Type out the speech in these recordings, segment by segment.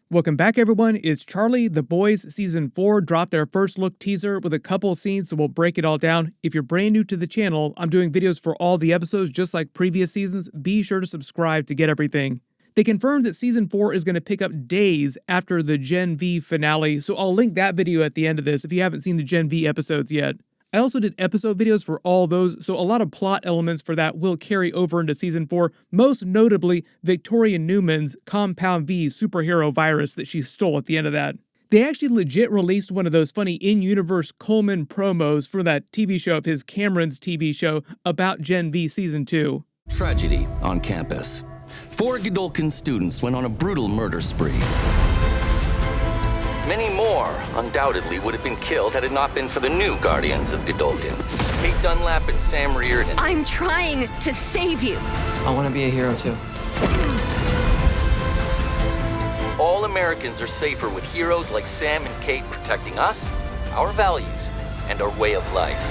Welcome back, everyone. It's Charlie. The Boys Season 4 dropped their first look teaser with a couple scenes, so we'll break it all down. If you're brand new to the channel, I'm doing videos for all the episodes just like previous seasons. Be sure to subscribe to get everything. They confirmed that Season 4 is going to pick up days after the Gen V finale, so I'll link that video at the end of this if you haven't seen the Gen V episodes yet. I also did episode videos for all those, so a lot of plot elements for that will carry over into Season 4, most notably Victoria Newman's Compound V superhero virus that she stole at the end of that. They actually legit released one of those funny in-universe Coleman promos for that TV show of his, Cameron's TV show, about Gen V Season 2. Tragedy on campus. 4 Godolkin students went on a brutal murder spree. Many more, undoubtedly, would have been killed had it not been for the new Guardians of Godolkin. Kate Dunlap and Sam Reardon. I'm trying to save you. I want to be a hero, too. All Americans are safer with heroes like Sam and Kate protecting us, our values, and our way of life.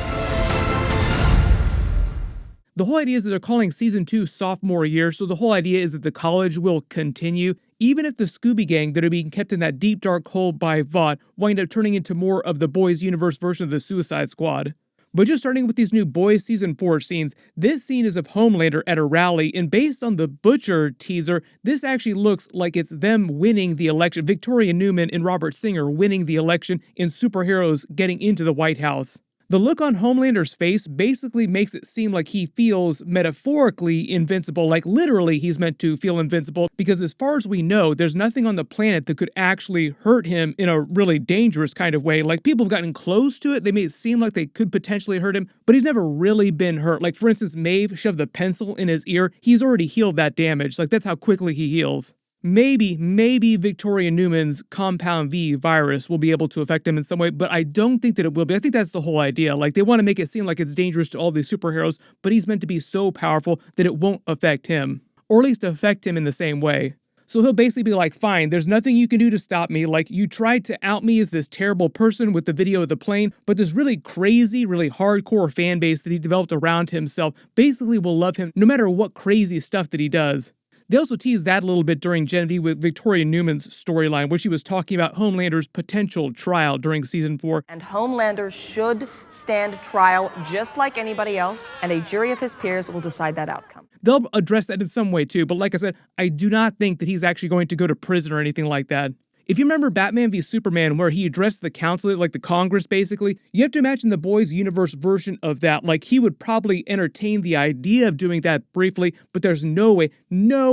The whole idea is that they're calling Season 2 sophomore year, so the whole idea is that the college will continue, even if the Scooby Gang that are being kept in that deep dark hole by Vought wind up turning into more of the Boys Universe version of the Suicide Squad. But just starting with these new Boys Season 4 scenes, this scene is of Homelander at a rally, and based on the Butcher teaser, this actually looks like it's them winning the election, Victoria Neumann and Robert Singer winning the election, and superheroes getting into the White House. The look on Homelander's face basically makes it seem like he feels metaphorically invincible, like literally he's meant to feel invincible, because as far as we know, there's nothing on the planet that could actually hurt him in a really dangerous kind of way. Like, people have gotten close to it, they made it seem like they could potentially hurt him, but he's never really been hurt. Like, for instance, Maeve shoved the pencil in his ear, he's already healed that damage. Like, that's how quickly he heals. Maybe Victoria Newman's Compound V virus will be able to affect him in some way, but I don't think that it will be. I think that's the whole idea. Like, they want to make it seem like it's dangerous to all these superheroes, but he's meant to be so powerful that it won't affect him, or at least affect him in the same way. So he'll basically be like, fine, there's nothing you can do to stop me. Like, you tried to out me as this terrible person with the video of the plane, but this really crazy, really hardcore fan base that he developed around himself basically will love him no matter what crazy stuff that he does. They also teased that a little bit during Gen V with Victoria Newman's storyline, where she was talking about Homelander's potential trial during Season 4. And Homelander should stand trial just like anybody else, and a jury of his peers will decide that outcome. They'll address that in some way too, but like I said, I do not think that he's actually going to go to prison or anything like that. If you remember Batman v Superman, where he addressed the council, like the Congress basically, you have to imagine the Boys Universe version of that. Like, he would probably entertain the idea of doing that briefly, but there's no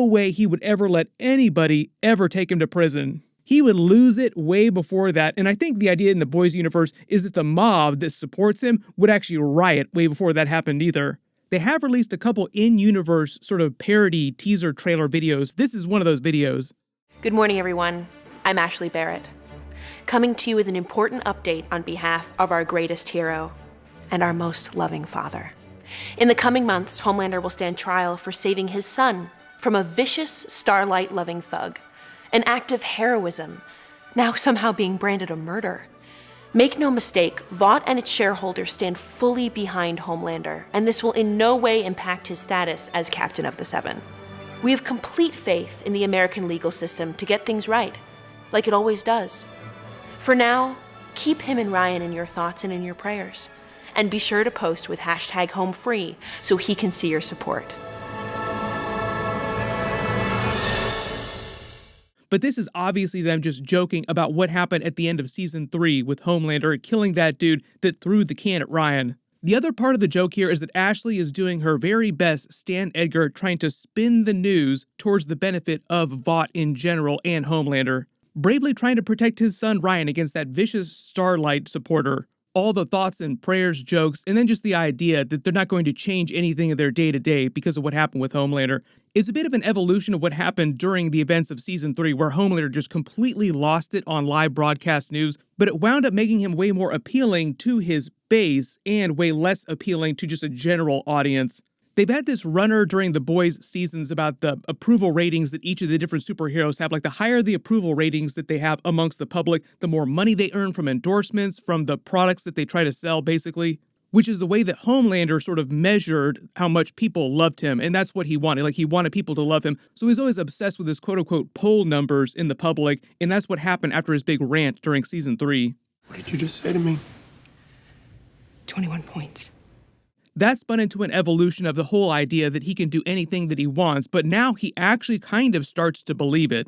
way he would ever let anybody ever take him to prison. He would lose it way before that, and I think the idea in the Boys Universe is that the mob that supports him would actually riot way before that happened either. They have released a couple in-universe sort of parody teaser trailer videos. This is one of those videos. Good morning, everyone. I'm Ashley Barrett, coming to you with an important update on behalf of our greatest hero and our most loving father. In the coming months, Homelander will stand trial for saving his son from a vicious, starlight-loving thug, an act of heroism, now somehow being branded a murder. Make no mistake, Vought and its shareholders stand fully behind Homelander, and this will in no way impact his status as Captain of the Seven. We have complete faith in the American legal system to get things right, like it always does. For now, keep him and Ryan in your thoughts and in your prayers. And be sure to post with #HomeFree so he can see your support. But this is obviously them just joking about what happened at the end of Season 3 with Homelander killing that dude that threw the can at Ryan. The other part of the joke here is that Ashley is doing her very best Stan Edgar, trying to spin the news towards the benefit of Vought in general and Homelander, bravely trying to protect his son Ryan against that vicious Starlight supporter. All the thoughts and prayers, jokes, and then just the idea that they're not going to change anything in their day-to-day because of what happened with Homelander. It's a bit of an evolution of what happened during the events of Season 3, where Homelander just completely lost it on live broadcast news, but it wound up making him way more appealing to his base and way less appealing to just a general audience. They've had this runner during the Boys seasons about the approval ratings that each of the different superheroes have. Like, the higher the approval ratings that they have amongst the public, the more money they earn from endorsements, from the products that they try to sell, basically. which is the way that Homelander sort of measured how much people loved him, and that's what he wanted. Like, he wanted people to love him, so he's always obsessed with his quote-unquote poll numbers in the public, and that's what happened after his big rant during season 3. What did you just say to me? 21 points. That spun into an evolution of the whole idea that he can do anything that he wants, but now he actually kind of starts to believe it.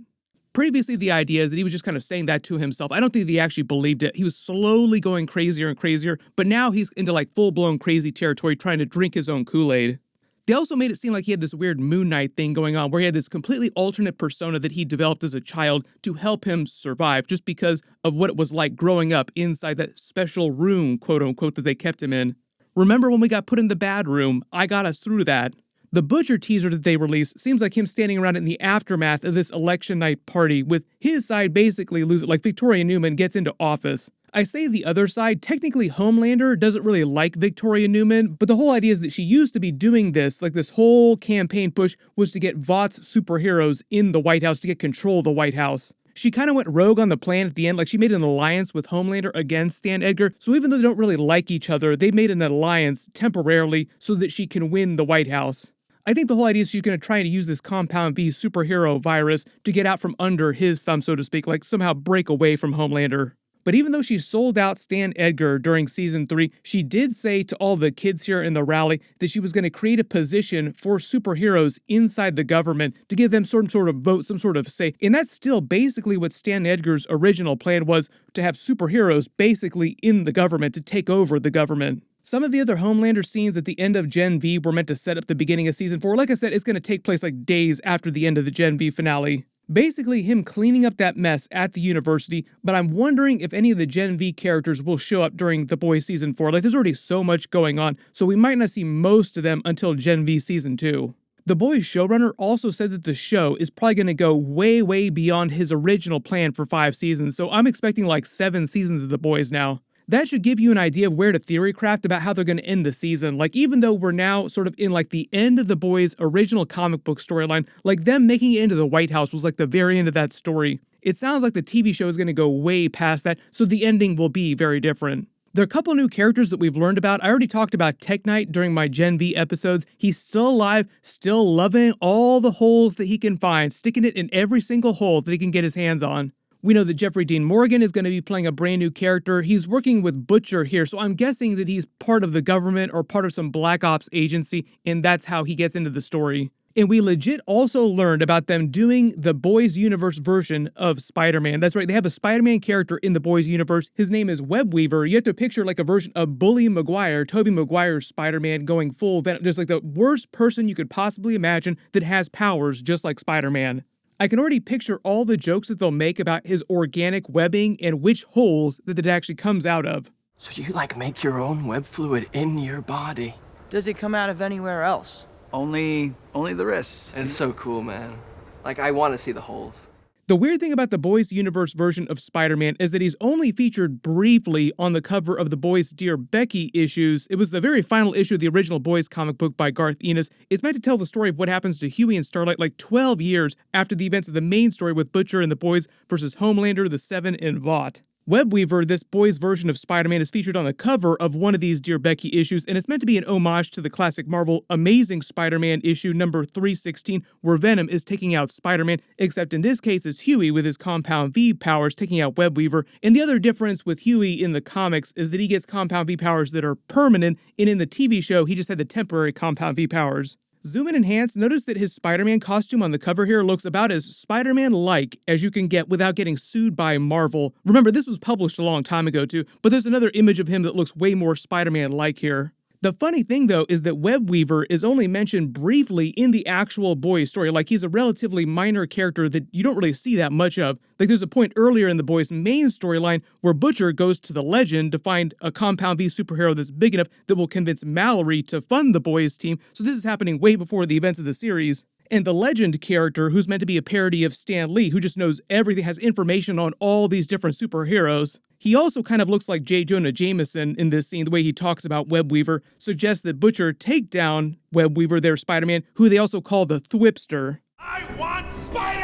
Previously, the idea is that he was just kind of saying that to himself. I don't think he actually believed it. He was slowly going crazier and crazier, but now he's into like full-blown crazy territory trying to drink his own Kool-Aid. They also made it seem like he had this weird Moon Knight thing going on where he had this completely alternate persona that he developed as a child to help him survive just because of what it was like growing up inside that special room, quote-unquote, that they kept him in. Remember when we got put in the bad room? I got us through that. The Butcher teaser that they released seems like him standing around in the aftermath of this election night party with his side basically losing, like Victoria Neumann gets into office. I say the other side, technically Homelander doesn't really like Victoria Neumann, but the whole idea is that she used to be doing this, like this whole campaign push was to get Vought's superheroes in the White House to get control of the White House. She kind of went rogue on the plan at the end, like she made an alliance with Homelander against Stan Edgar, so even though they don't really like each other, they made an alliance temporarily so that she can win the White House. I think the whole idea is she's going to try to use this Compound V superhero virus to get out from under his thumb, so to speak, like somehow break away from Homelander. But even though she sold out Stan Edgar during season 3, she did say to all the kids here in the rally that she was going to create a position for superheroes inside the government to give them some sort of vote, some sort of say. And that's still basically what Stan Edgar's original plan was, to have superheroes basically in the government, to take over the government. Some of the other Homelander scenes at the end of Gen V were meant to set up the beginning of season 4. Like I said, it's going to take place like days after the end of the Gen V finale. Basically him cleaning up that mess at the university, but I'm wondering if any of the Gen V characters will show up during The Boys Season 4. Like, there's already so much going on, so we might not see most of them until Gen V Season 2. The Boys showrunner also said that the show is probably going to go way, way beyond his original plan for 5 seasons, so I'm expecting like 7 seasons of The Boys now. That should give you an idea of where to theory craft about how they're going to end the season. Like, even though we're now sort of in like the end of the Boys' original comic book storyline, like them making it into the White House was like the very end of that story. It sounds like the TV show is going to go way past that, so the ending will be very different. There are a couple new characters that we've learned about. I already talked about Tek Knight during my Gen V episodes. He's still alive, still loving all the holes that he can find, sticking it in every single hole that he can get his hands on. We know that Jeffrey Dean Morgan is going to be playing a brand new character. He's working with Butcher here, so I'm guessing that he's part of the government or part of some Black Ops agency, and that's how he gets into the story. And we legit also learned about them doing the Boys Universe version of Spider-Man. That's right, they have a Spider-Man character in the Boys Universe. His name is Webweaver. You have to picture like a version of Bully Maguire, Tobey Maguire's Spider-Man going full Venom. Just like the worst person you could possibly imagine that has powers just like Spider-Man. I can already picture all the jokes that they'll make about his organic webbing and which holes that it actually comes out of. So you like make your own web fluid in your body? Does it come out of anywhere else? Only the wrists. It's so cool, man. Like, I want to see the holes. The weird thing about the Boys Universe version of Spider-Man is that he's only featured briefly on the cover of the Boys Dear Becky issues. It was the very final issue of the original Boys comic book by Garth Ennis. It's meant to tell the story of what happens to Huey and Starlight like 12 years after the events of the main story with Butcher and the Boys versus Homelander, the Seven, and Vought. Webweaver, this Boys version of Spider-Man, is featured on the cover of one of these Dear Becky issues, and it's meant to be an homage to the classic Marvel Amazing Spider-Man issue number 316, where Venom is taking out Spider-Man, except in this case it's Huey with his Compound V powers taking out Webweaver. And the other difference with Huey in the comics is that he gets Compound V powers that are permanent, and in the TV show he just had the temporary Compound V powers. Zoom in and enhance, notice that his Spider-Man costume on the cover here looks about as Spider-Man-like as you can get without getting sued by Marvel. Remember, this was published a long time ago too, but there's another image of him that looks way more Spider-Man-like here. The funny thing, though, is that Webweaver is only mentioned briefly in the actual Boys story. Like, he's a relatively minor character that you don't really see that much of. Like, there's a point earlier in the Boys' main storyline where Butcher goes to the Legend to find a Compound V superhero that's big enough that will convince Mallory to fund the Boys team. So this is happening way before the events of the series. And the Legend character, who's meant to be a parody of Stan Lee, who just knows everything, has information on all these different superheroes. He also kind of looks like J. Jonah Jameson in this scene. The way he talks about Webweaver suggests that Butcher take down Webweaver, their Spider-Man, who they also call the Thwipster. I want Spider-Man!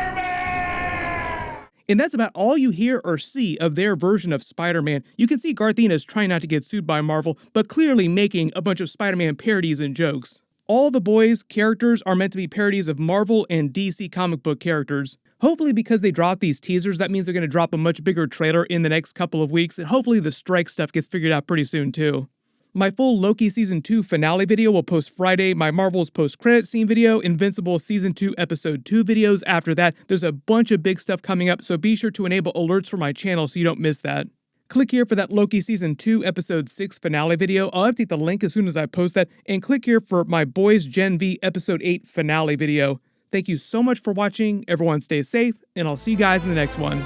And that's about all you hear or see of their version of Spider-Man. You can see Garth Ennis trying not to get sued by Marvel, but clearly making a bunch of Spider-Man parodies and jokes. All the boys' characters are meant to be parodies of Marvel and DC comic book characters. Hopefully because they dropped these teasers, that means they're going to drop a much bigger trailer in the next couple of weeks, and hopefully the strike stuff gets figured out pretty soon too. My full Loki Season 2 finale video will post Friday, my Marvel's post-credit scene video, Invincible Season 2 Episode 2 videos after that. There's a bunch of big stuff coming up, so be sure to enable alerts for my channel so you don't miss that. Click here for that Loki Season 2 Episode 6 finale video. I'll update the link as soon as I post that, and click here for my Boys Gen V Episode 8 finale video. Thank you so much for watching, everyone stay safe, and I'll see you guys in the next one.